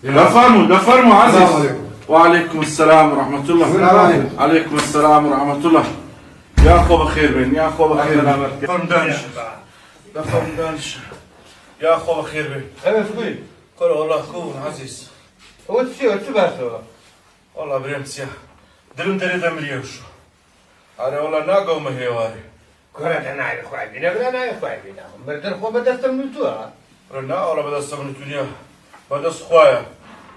لا فرموا عزيز. وعليكم السلام ورحمة الله. عليكم السلام ورحمة الله. يا أخو بخير بين يا أخو بخير. فرم دانش يا أخو بخير بين. أنا سوي. قل والله كون عزيز. هو تبارسوا. والله بريمس يا. دلم دري دمريوش. أنا والله ناقو مهيواري. كرة أنا عارف خوي بينا بلا أنا عارف خوي بينا. بدر خو بدر تمنتوها. رنا ولا بدر تمنتونيا. بدر خويا.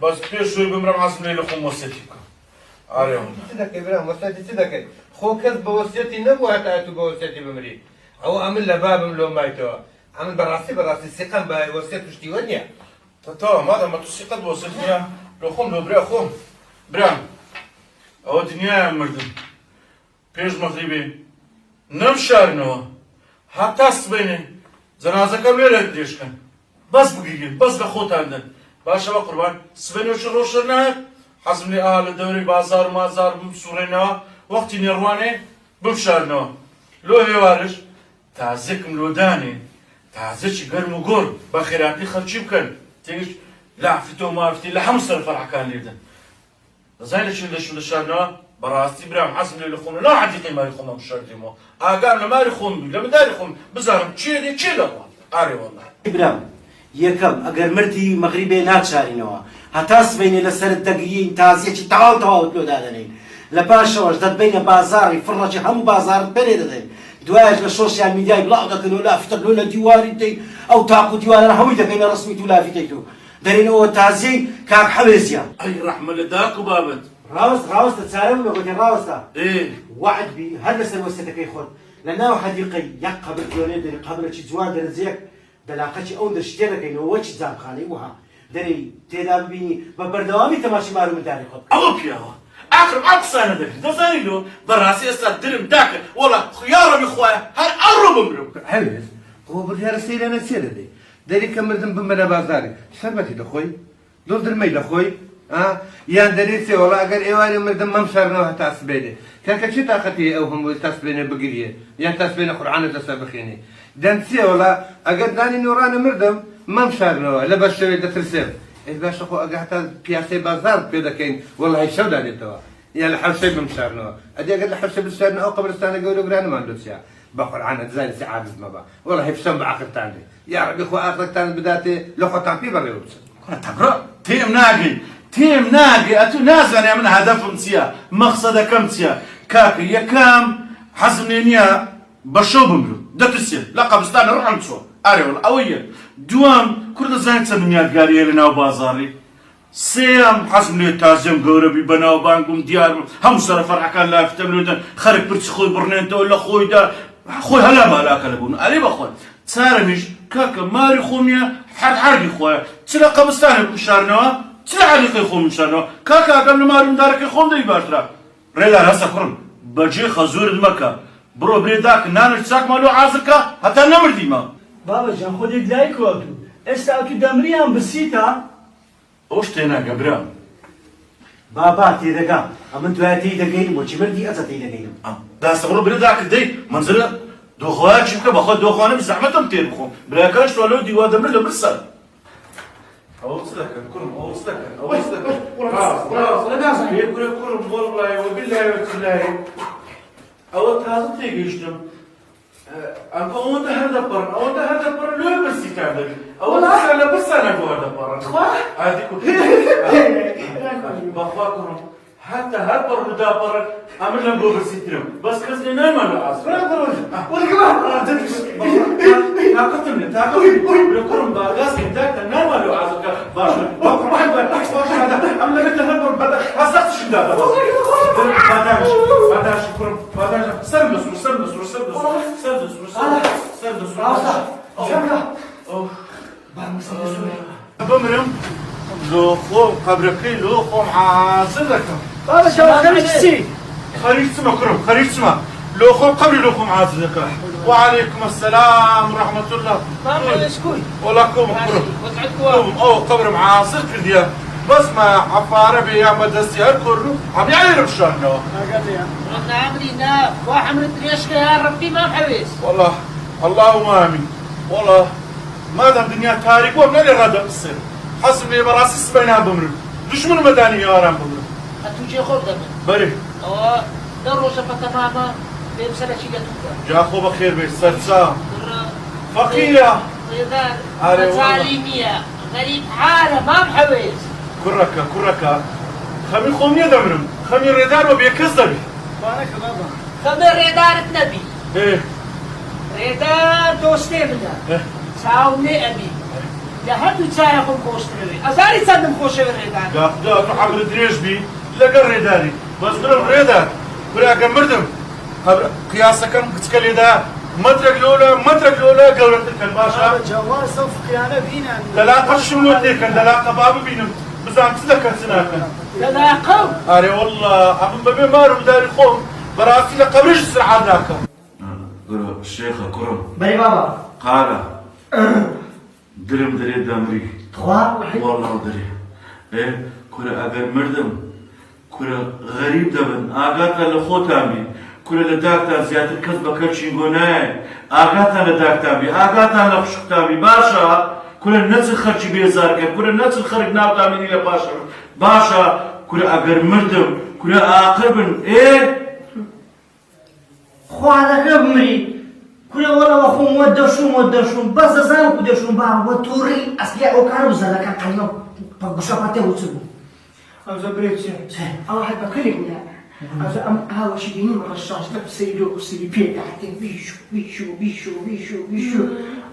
بس بيش شوي بمرم عاصم ليلة خو موسيقى. أريهم. تذكر إبراهيم وصلت تذكر. خو كذب بوسيتي نبوه تاعتو بوسيتي بمري. أو عمل لباب ملو مايتو. عمل براسي السقم بوسيت وش تيونيا. تمام هذا ما تسيقط بوسيتنيا. لو خم لو برا خم. برام. أو دنيا مردم. بيش مغربي. نمشارنوا. حتى سبيني. جنازة كاملة ديش كان. بس بقيين بس بخوت عندن. باشا قربان سبيني وش روشنا. حزم لي أهل الدوري بازار مازار بمسورنا. وقت نيرواني بمشارنا. لو هيوارش. تعزك ملوداني. تعزك قرم وقر. بخيراتي خلشي بكن. تيجي لا فتو ما فتي لا حمص الفرع كان ليدا. زين شو لشارنا. براستي برام حسن لي لخون لا عندي قيمة يخون مشار ديمو. أقام لما يخون لما دار يخون بزارم تشيلي تشيله. أري والله. برام يكم أجر مرتي مغربي ناتشارينوا. هتاس بين السر الدقيقين تازية تعاو تلو دادنين. لباشوش دد بين بازاري فرج هم بازار بريدين. دواج للسوشيال ميديا يبلغ كانوا لا فتقولوا لنا ديواري تي أو تاقو ديوارنا هويدا بين رسمي تولا في تيتو. دارين هو تازي كاب حبيزيا. أي رحمة لداك وبابت. راوس تتسالم ولا قلت راوس تا؟ إيه. وعد بي هذا سلوستك يخون. لأنه حديقي يقبل كلونين دري قبل شيء زوار دري زيك دلاقتي أون درشتيرك إنه وش زام خاني وها دري تدام بيني ببردوامي تماشي مارو من داري خد. أو بياها. آخر أقصانا ذاك. دزاني له براسي أستاذ درم داك والله خيارة بخويا هل أرب مرو. حلو. هو بدي أرسل أنا سير دي. داري كم ردم بمنا بازاري. سبتي لخوي. دول درمي لخوي. يان دريسي والله أجر إيواني مردم ممشرنا تاسبيني كاكا تاختي أو هم تاسبيني بقرية يان تاسبيني قرآن تسابقيني دانسي والله أجر داني نورانا مردم ممشرنا لبس شوي دترسيب الباش أخو أجر حتى بياسي بازار بيدا كين والله يشو داني توا يان الحوشي بمشرنا أدي أجر الحوشي بمشرنا أو قبرستان يقولوا قرآن ما عنده شيء بقرآن زين سعادة ما بقى والله يفشم بعقل تاني يا ربي أخو آخر تاني بداتي لخو تانبي بري وبس كنا تقرأ تيم ناقي أتو نازعني من هدف سيا مقصد كم سيا كاكي يكام حزمنينيا بشو بمرو دتسيا لقب استان روح نشو أري والله أوية دوام كل زين سمنيات قاري لنا وبازاري سيام حزمني تازم قربي بنا وبانكم ديار هم صار فرع كان لا فتملون خرب برش خوي برننت ولا خوي دا خوي هلا ما لا كلبون أري بخوي سارمش كاكا ماري خوميا حرقي خويا تلقى بستان بمشارنا تلا عليك يخون مشانو كاكا قبل ما رم دارك يخون دي باشرا ريلا راسا كرم بجي خزور المكة برو بريداك نانر تساك مالو عازكا حتى نمر ديما بابا جان خودي دلايك وقتو استاوتو دمريان بسيطة اوش تينا قبرام بابا تيدقا أمن تواتي دقين موشي مردي أتا تيدقين دا سغرو بريداك دي منزل دوخوات شبكة بخوات دوخوانا بزحمتهم تيربخون براكاش ولو ديوا دمر لبرسل أوصلك يقول والله وبالله وتالله أو تازم تيجيشتم أنكو أنت هذا بر لو بس يكمل أو لا بس أنا هو هذا بر هذيك بخواكم حتى هالبر ودا بر أمر لهم بو بس يترم بس كذا نايم على عاصف ولا كمان تاقتم لكرم باغاس كنتاك نايم على عاصف باش هذا أمر لك هالبر بدأ حسيت شو ده بعداش كرم بعداش سردس بمرم لو خوم قبركي لو خوم عازلك بابا شو خريج خريج سما لو خوم قبري لو خوم عازلك وعليكم السلام ورحمة الله بابا شكون ولكم قرب أو قبر معاصر كرديا بس ما عفارة بيا مدرسي هالكرو عم يعرف شانو قال لي انا عمري نا واحد من التريشكا يا ربي ما محويس والله اللهم امين والله ما دام دنيا تاريخ وما لي غدا بصير حەزم لێ بەڕاستی سبەینا بمرم دژمنم بەدانی ئێواران بمرم ئەتوجێ خۆت دەبن بەرێ ئەوە دە ڕۆژە بەتەمامە پێم سەرەکی دەتوکە جا خۆ بەخێر بێت سەرچا فەقیرە ڕێدار ئارێ بەجالی نییە غەریب حالە مام حەوێز کوڕەکە خەمی خۆم نییە دەمرم خەمی ڕێدار بە بێکەس دەبی خەمە ڕێدارت نەبی ڕێدار دۆستێ بدە چاو لێ ئەبی لە هەردوو چایە خۆم خۆشترەوێ ئەزاری چەندم خۆشەوێ ڕێدار داخدا تو حەمرە درێژ بی لەگەڵ ڕێداری بەس برم ڕێدار براکە مردم قیاسەکەم کچکە لێدا مەترێک لۆلە گەورەتر کەن باشە جواز ئەو فقیانە بینن دەلاقەشم لۆ تێکەن دەلاقە با ببینم بزانم چ دەکەن چ ناکەن لەلاقەو ئارێ وەڵڵا ئەمن بەبێ مارم داری خۆم بەڕاستی لە قەبرش سرعات ناکەم شێخە کوڕم بەری بابا قارە درم دەرێ دەمری خوا وەڵڵا دەرێ کورە ئەگەر مردم کورە غەریب دەبن ئاگاتان لە خۆتان کورە لە داکتان زیاتر کەس بە کەرچین گۆ نایە ئاگاتان لە داکتان بی ئاگاتان لە خوشکتان بی باشە کورە نەچل خەرچی بێزارکە کورە نەچل خەرک ناوتامینی لە پاشە باشە کورە ئەگەر مردم کورە ئاقر بن خوارەکە بمری کورە وەڵەوە خۆم وە دەشوم بەس دەزانم کو دەشوم با وە تووڕی ئەسلی ئەو کارە بزەلەکە قەیمە گوشە پاتێ وچ بوو ئەوزە برێت ئەوە هەر بەکەلێک نیە ئەوزە ئەم ئاوەشی دێنی ڕەشاش دە سەیرۆ سری پێداهاتێ بیشو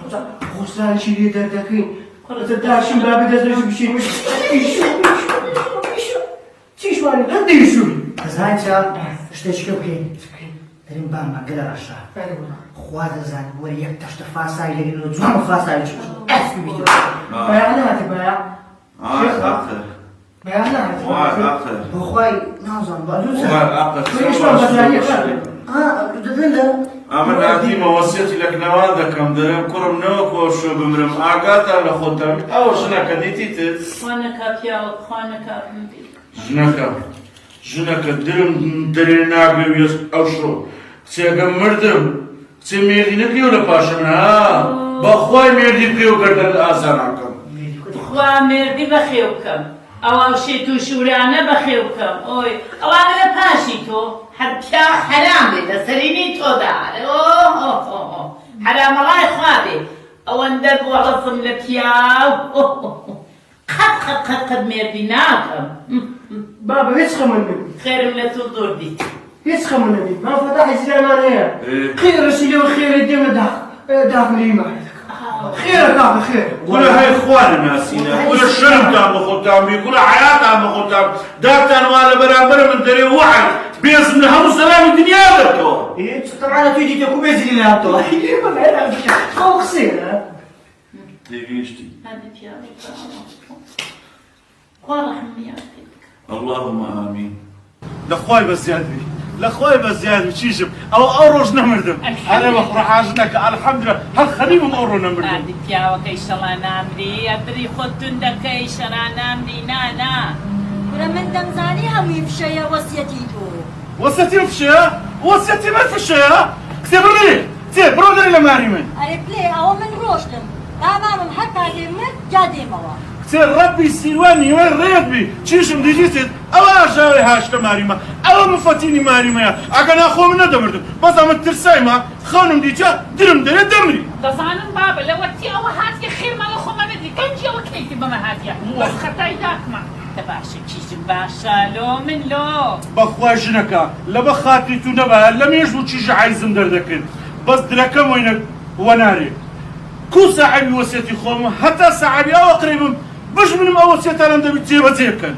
ئەوزە خۆسرانشی لێ دەردەکەین کۆڵەتە داشم با بەدەزێش بشین چیشوانی هەندێشوی ئەزانچە شتێککە بکەین دەریم بامە گەلە ڕەشا خوا دەزانێت وەرە یەک تەشتە فاسای لەگەنەوە جوانە فاسای چ ئەسکی بیتەوە بەیان نهاتێ بەیان بەیان نهاتێ بەخوای نازانم دەدەندا ئەمە ناتیمە وەسیەتی لە کنەوان دەکەم دەرێم کوڕم نەوە کۆشە بمرم ئاگاتان لە خۆتان ئەوە ژنەکە دیتیتت ژنەکە درم دەرێ ناگرێ ئەوشۆ کچێگەم مردم کچێ مێردی نەکرێو لە پاشم بەخوای مێردی بکرێ و گەردە ئازاناکەم خوا مێردی بەخێو بکەم ئەوە شێت و شورانە بەخێو بکەم ئۆی ئەوانە لە پاشی تۆ هەر پیا حەرام بێ لەسەرینی تۆدا حەرامەڵای خوا بێ ئەوەندە بوەڵەفم لە پیاو قەت مێردی ناکەم بابا هیچ خەمە نەبی خێرم لە تۆ زۆر دیت هیچ خەمە نەبی ما فەتاحی زیرانمان هەیە خێرەشی لێوە خێرە دێمە داخلیمە خێرە کاکە خێر کورە هەی خوا نەناسینە کورە شەرمتان بە خۆتان بی کورە حەیاتان بە خۆتان داکتان وا لە بەرامبەرە من دەرێ وعی بێزم لە هەموو سەلامی دنیا دەبتەوە طبعا توی دیتە کو بێزی لێ هاتەوە خەڵ قسێنە تێگەیشتی هذه پیاوی خوا ڕەحمیان پێ بکە اللهم آمین لەخوای بەزیادبی لەخوای بەزیادبی چیشم ئەو ڕۆژ نەمردم ئەلێ بە خوڕەحاژنەکە ئەلحەمدولە هەر خەریبم ئەو ڕۆ نەمردم هذه پیاوەکەی شەڵا نامری ئەدری خۆت توندەکەی شەڕا نامری نا ورا من دەمزانی هەمووی فشەیە وەسیەتی تۆ وەسەتی فشەیە وەسەتی من فشەیە کتێ بڕۆ دەری لە ماری من ئەرێ پلێ ئەوە من ڕۆشتم بابامم هەر کاتێ من جا دێمەوە کتێ ڕەبی سیروان نیوەی ڕێتبی چیشم دیدیتت ئەوە ئاژاوی هاشتە ماریمە ئەوە مفەتینی ماریمەیە ئەگە ناخۆ من نەدەمردم بەس ئەمە ترسایمە خەونم دیجا درم دەرێ دەمری دەزانم بابە لەوەتی ئەوە هاتیە خێرمە لە خۆمە بێتی گەنجەوە کەیتی بەمە هاتیە وەس خەتای داکمە کە باشە کیژم باشە لۆ من لۆ بەخوا ژنەکە لە بە خاتری تو نەبایە لە مێژ و چیژە عیزم دەردەکرد بەس درەکەم وەینە وەنارێ کو سەعەبی وەسیەتی خۆم هەتا سەعەبی ئەوە قڕیبم بژ منم ئەو وەسیەتانم دەبێت جێبەجێ بکەن